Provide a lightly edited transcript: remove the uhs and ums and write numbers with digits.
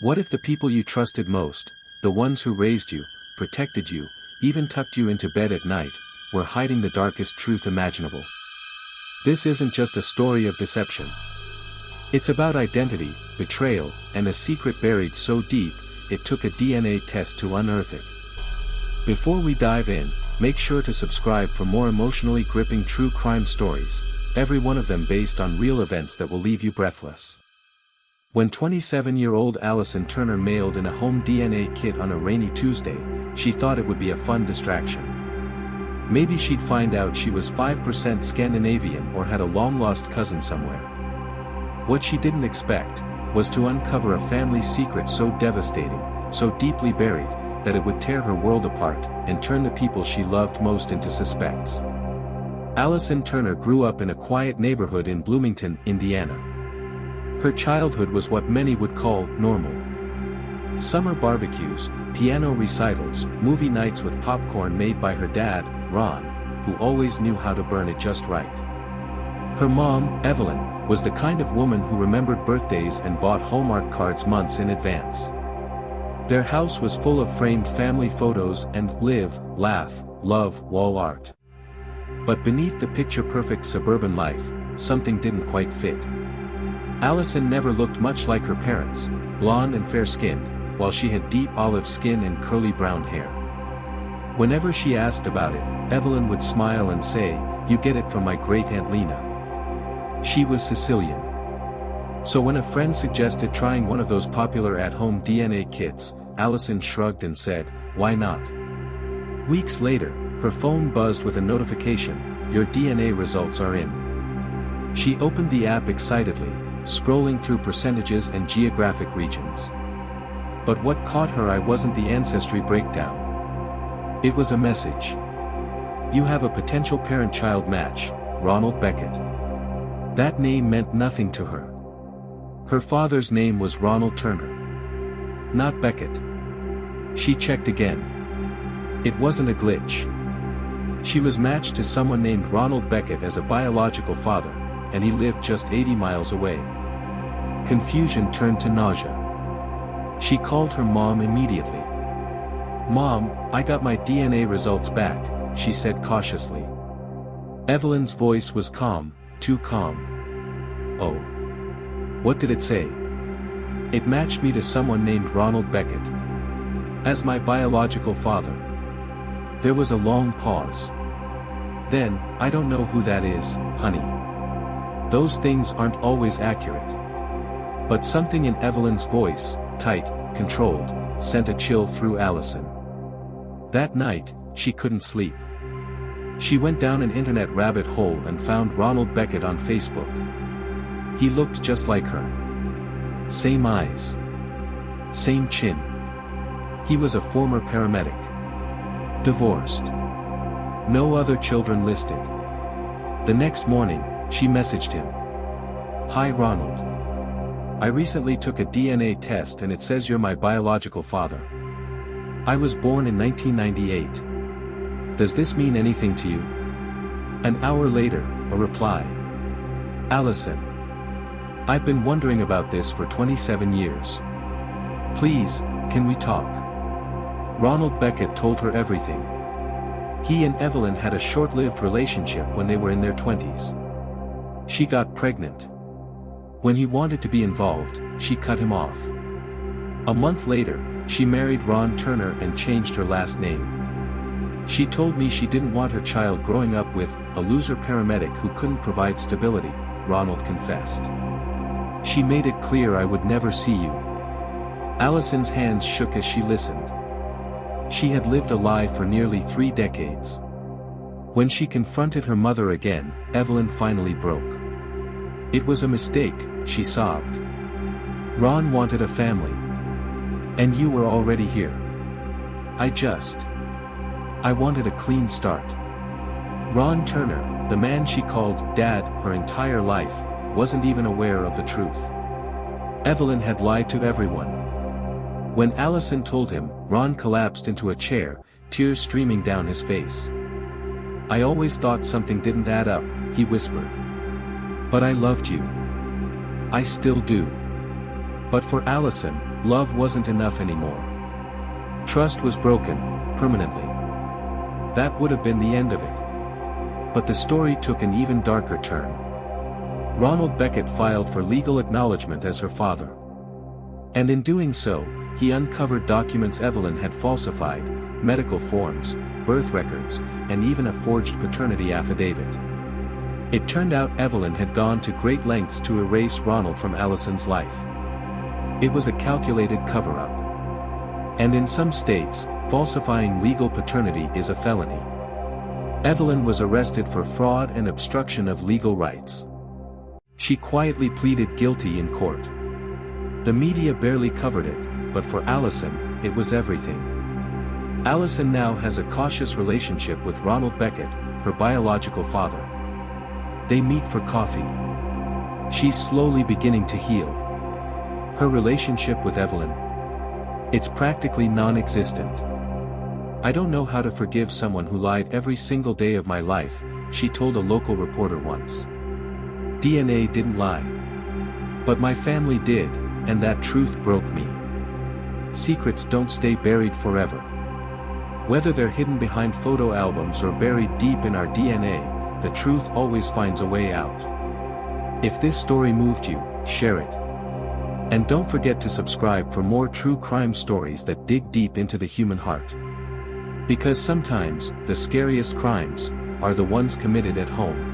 What if the people you trusted most, the ones who raised you, protected you, even tucked you into bed at night, were hiding the darkest truth imaginable? This isn't just a story of deception. It's about identity, betrayal, and a secret buried so deep, it took a DNA test to unearth it. Before we dive in, make sure to subscribe for more emotionally gripping true crime stories, every one of them based on real events that will leave you breathless. When 27-year-old Allison Turner mailed in a home DNA kit on a rainy Tuesday, she thought it would be a fun distraction. Maybe she'd find out she was 5% Scandinavian or had a long-lost cousin somewhere. What she didn't expect was to uncover a family secret so devastating, so deeply buried, that it would tear her world apart and turn the people she loved most into suspects. Allison Turner grew up in a quiet neighborhood in Bloomington, Indiana. Her childhood was what many would call normal. Summer barbecues, piano recitals, movie nights with popcorn made by her dad, Ron, who always knew how to burn it just right. Her mom, Evelyn, was the kind of woman who remembered birthdays and bought Hallmark cards months in advance. Their house was full of framed family photos and live, laugh, love wall art. But beneath the picture-perfect suburban life, something didn't quite fit. Allison never looked much like her parents, blonde and fair-skinned, while she had deep olive skin and curly brown hair. Whenever she asked about it, Evelyn would smile and say, "You get it from my great-aunt Lena." She was Sicilian. So when a friend suggested trying one of those popular at-home DNA kits, Allison shrugged and said, "Why not?" Weeks later, her phone buzzed with a notification, "Your DNA results are in." She opened the app excitedly, scrolling through percentages and geographic regions. But what caught her eye wasn't the ancestry breakdown. It was a message. "You have a potential parent-child match, Ronald Beckett." That name meant nothing to her. Her father's name was Ronald Turner. Not Beckett. She checked again. It wasn't a glitch. She was matched to someone named Ronald Beckett as a biological father, and he lived just 80 miles away. Confusion turned to nausea. She called her mom immediately. "Mom, I got my DNA results back," she said cautiously. Evelyn's voice was calm, too calm. "Oh. What did it say?" "It matched me to someone named Ronald Beckett. As my biological father." There was a long pause. Then, "I don't know who that is, honey. Those things aren't always accurate." But something in Evelyn's voice, tight, controlled, sent a chill through Allison. That night, she couldn't sleep. She went down an internet rabbit hole and found Ronald Beckett on Facebook. He looked just like her. Same eyes. Same chin. He was a former paramedic. Divorced. No other children listed. The next morning, she messaged him. "Hi Ronald. I recently took a DNA test and it says you're my biological father. I was born in 1998. Does this mean anything to you?" An hour later, a reply. "Allison. I've been wondering about this for 27 years. Please, can we talk?" Ronald Beckett told her everything. He and Evelyn had a short-lived relationship when they were in their 20s. She got pregnant. When he wanted to be involved, she cut him off. A month later, she married Ron Turner and changed her last name. She told me she didn't want her child growing up with a loser paramedic who couldn't provide stability, Ronald confessed. "She made it clear I would never see you." Allison's hands shook as she listened. She had lived a lie for nearly 3 decades. When she confronted her mother again, Evelyn finally broke. "It was a mistake," she sobbed. "Ron wanted a family. And you were already here. I wanted a clean start." Ron Turner, the man she called Dad her entire life, wasn't even aware of the truth. Evelyn had lied to everyone. When Allison told him, Ron collapsed into a chair, tears streaming down his face. "I always thought something didn't add up," he whispered. "But I loved you. I still do." But for Allison, love wasn't enough anymore. Trust was broken, permanently. That would have been the end of it. But the story took an even darker turn. Ronald Beckett filed for legal acknowledgement as her father. And in doing so, he uncovered documents Evelyn had falsified, medical forms, birth records, and even a forged paternity affidavit. It turned out Evelyn had gone to great lengths to erase Ronald from Allison's life. It was a calculated cover-up. And in some states, falsifying legal paternity is a felony. Evelyn was arrested for fraud and obstruction of legal rights. She quietly pleaded guilty in court. The media barely covered it, but for Allison, it was everything. Allison now has a cautious relationship with Ronald Beckett, her biological father. They meet for coffee. She's slowly beginning to heal. Her relationship with Evelyn? It's practically non-existent. I don't know how to forgive someone who lied every single day of my life, she told a local reporter once. DNA didn't lie. But my family did, and that truth broke me. Secrets don't stay buried forever. Whether they're hidden behind photo albums or buried deep in our DNA, the truth always finds a way out. If this story moved you, share it. And don't forget to subscribe for more true crime stories that dig deep into the human heart. Because sometimes, the scariest crimes are the ones committed at home.